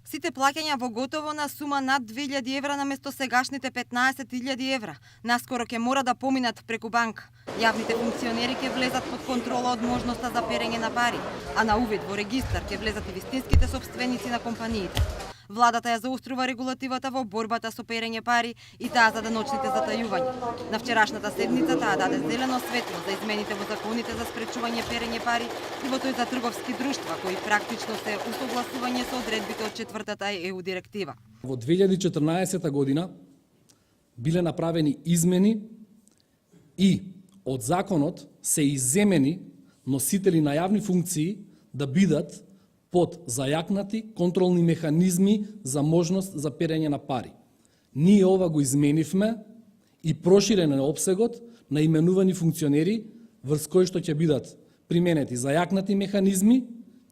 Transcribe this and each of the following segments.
Сите плаќања во готово на сума над 2000 евра наместо сегашните 15.000 евра. Наскоро ќе мора да поминат преку банка. Јавните функционери ќе влезат под контрола од можноста за перење на пари, а на увид во регистар ќе влезат и вистинските собственици на компаниите. Владата ја заострува регулативата во борбата со перење пари и таа за деночните затајувања. На вчерашната седница таа даде зелено светло за измените во законите за спречување перење пари и во тој за трговски друштва, кои практично се усогласување со одредбите од четвртата ЕУ директива. Во 2014 година биле направени измени и од законот се изземени носители на јавни функции да бидат под зајакнати контролни механизми за можност за перење на пари. Ние ова го изменивме и проширен е опсегот на именувани функционери врз кои што ќе бидат применети зајакнати механизми,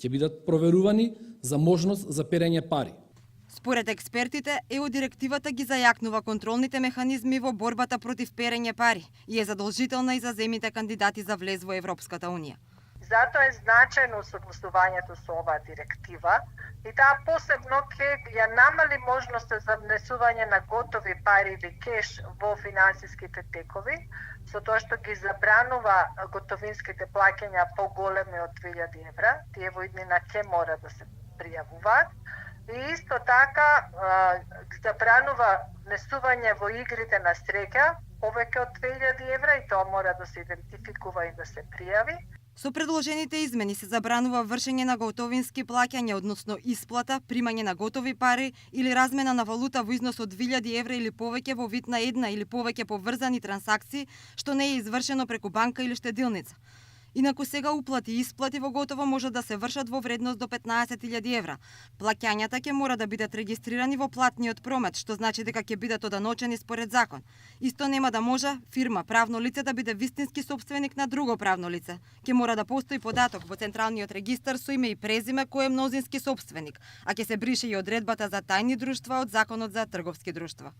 ќе бидат проверувани за можност за перење пари. Според експертите, ЕУ директивата ги зајакнува контролните механизми во борбата против перење пари и е задолжителна и за земјите кандидати за влез во Европската унија. Затоа е значајно согласувањето со оваа директива и таа посебно ќе ја намали можноста за внесување на готови пари или кеш во финансиските текови, со тоа што ги забранува готовинските плаќања поголеми од 2000 евра, тие во иднина ќе мора да се пријавуваат. И исто така забранува внесување во игрите на среќа повеќе од 2000 евра и тоа мора да се идентификува и да се пријави. Со предложените измени се забранува вршење на готовински плаќања, односно исплата, примање на готови пари или размена на валута во износ од 2000 евра или повеќе во вид на една или повеќе поврзани трансакции, што не е извршено преку банка или штедилница. Инаку сега уплати и исплати во готово може да се вршат во вредност до 15.000 евра. Плаќањата ќе мора да бидат регистрирани во платниот промет, што значи дека ќе бидат оданочени според закон. Исто нема да може фирма, правно лице да биде вистински собственик на друго правно лице. Ќе мора да постои податок во централниот регистар со име и презиме кој е мнозински собственик, а ќе се брише и одредбата за тајни друштва од законот за трговски друштва.